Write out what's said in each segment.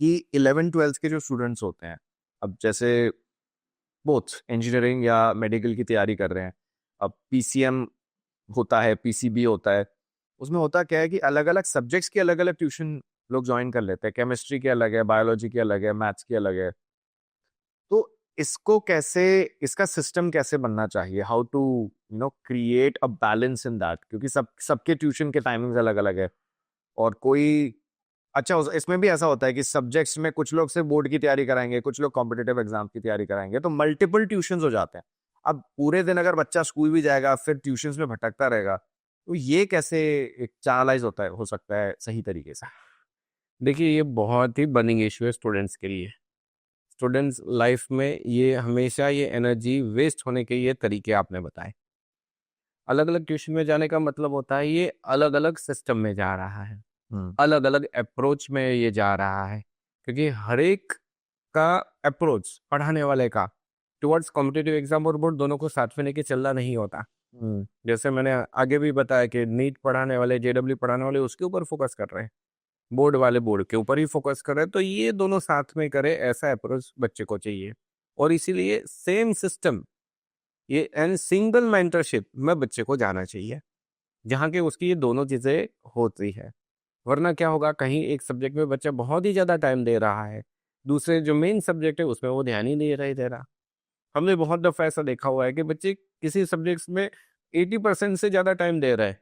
कि 11th-12th के जो स्टूडेंट्स होते हैं, अब जैसे बोथ इंजीनियरिंग या मेडिकल की तैयारी कर रहे हैं, अब पीसीएम होता है, पीसीबी होता है, उसमें होता क्या है कि अलग-अलग सब्जेक्ट्स के अलग-अलग ट्यूशन लोग जॉइन कर लेते हैं। केमिस्ट्री की अलग है, बायोलॉजी की अलग है, मैथ्स की अलग है। तो इसको कैसे इसका सिस्टम कैसे बनना चाहिए? How to create a balance in that, क्योंकि सबके ट्यूशन के टाइमिंग्स अलग-अलग है और कोई अच्छा इसमें भी ऐसा होता है कि सब्जेक्ट्स में कुछ लोग सिर्फ बोर्ड की तैयारी कराएँगे, कुछ लोग कॉम्पिटिटिव एग्जाम की तैयारी कराएँगे, तो मल्टीपल ट्यूशंस हो जाते हैं। अब पूरे दिन अगर बच्चा स्कूल भी जाएगा, फिर ट्यूशंस में भटकता रहेगा, तो ये कैसे एक चैनलाइज़ हो सकता है सही तरीके से? देखिए, ये बहुत ही बर्निंग इश्यू है स्टूडेंट्स के लिए। स्टूडेंट्स लाइफ में ये हमेशा ये एनर्जी वेस्ट होने के ये तरीके आपने बताए। अलग-अलग ट्यूशन में जाने का मतलब होता है ये अलग-अलग सिस्टम में जा रहा है, हुँ, अलग-अलग अप्रोच में ये जा रहा है। क्योंकि हर एक का अप्रोच पढ़ाने वाले का टुवर्ड्स कॉम्पिटिटिव एग्जाम और बोर्ड दोनों को साथ में लेके चलना नहीं होता। हुँ, जैसे मैंने आगे भी बताया कि नीट पढ़ाने वाले, जेईई पढ़ाने वाले उसके ऊपर फोकस कर रहे हैं। बोर्ड वाले बोर्ड के ऊपर ही फोकस कर रहे हैं, तो ये दोनों साथ में करें ऐसा अप्रोच बच्चे को चाहिए। और इसीलिए सेम सिस्टम ये एंड सिंगल मेंटरशिप में बच्चे को जाना चाहिए, जहाँ के उसकी ये दोनों चीज़ें होती है। वरना क्या होगा, कहीं एक सब्जेक्ट में बच्चा बहुत ही ज़्यादा टाइम दे रहा है, दूसरे जो मेन सब्जेक्ट है उसमें वो ध्यान ही नहीं दे रहा। हमने बहुत दफ़ा ऐसा देखा हुआ है कि बच्चे किसी सब्जेक्ट्स में 80% से ज़्यादा टाइम दे रहे हैं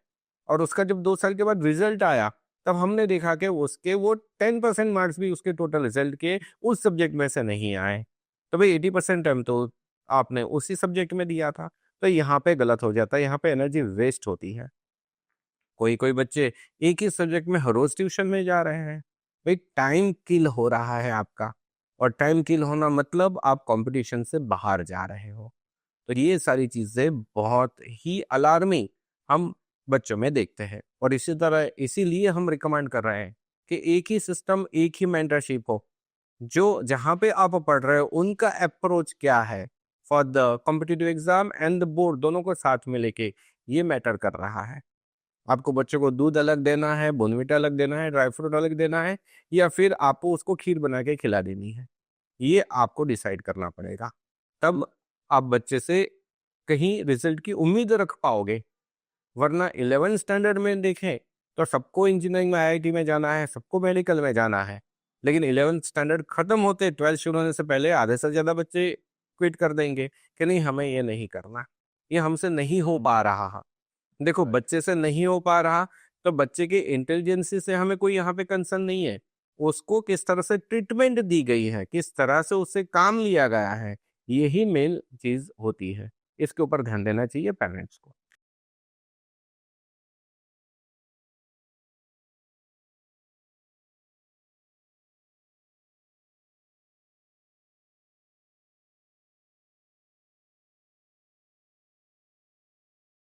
और उसका जब 2 साल के बाद रिज़ल्ट आया, तब हमने देखा कि उसके वो 10% मार्क्स भी उसके टोटल रिज़ल्ट के उस सब्जेक्ट में से नहीं आए। तो भई 80% टाइम तो आपने उसी सब्जेक्ट में दिया था, तो यहाँ पे गलत हो जाता है, यहाँ पे एनर्जी वेस्ट होती है। कोई-कोई बच्चे एक ही सब्जेक्ट में हर रोज़ ट्यूशन में जा रहे हैं। भई टाइम किल हो रहा है आपका और टाइम किल होना मतलब आप कॉम्पिटिशन से बाहर जा रहे हो। तो ये सारी चीज़ें बहुत ही अलार्मिंग हम बच्चों में देखते हैं और इसी तरह इसीलिए हम रिकमेंड कर रहे हैं कि एक ही सिस्टम, एक ही मेंटरशिप हो। जो जहाँ पे आप पढ़ रहे हो उनका अप्रोच क्या है for the competitive exam and the board, दोनों को साथ में लेके ये मैटर कर रहा है। आपको बच्चों को दूध अलग देना है, बोर्नविटा अलग देना है, ड्राई फ्रूट अलग देना है या फिर आपको उसको खीर बना के खिला देनी है। ये आपको डिसाइड करना पड़ेगा। तब आप बच्चे से कहीं रिजल्ट की उम्मीद रख पाओगे। वरना 11th स्टैंडर्ड में देखें तो सबको इंजीनियरिंग में, आईआईटी में जाना है, सबको मेडिकल में जाना है। लेकिन 11th स्टैंडर्ड खत्म होते 12th शुरू होने से पहले आधे से ज़्यादा बच्चे क्विट कर देंगे कि नहीं हमें ये नहीं करना। ये हमसे नहीं हो पा रहा। देखो राइट। बच्चे से नहीं हो पा रहा तो बच्चे के इंटेलिजेंसी से हमें कोई यहाँ पे कंसर्न नहीं है। उसको किस तरह से ट्रीटमेंट दी गई है, किस तरह से उससे काम लिया गया है, यही मेन चीज़ होती है। इसके ऊपर ध्यान देना चाहिए पेरेंट्स को।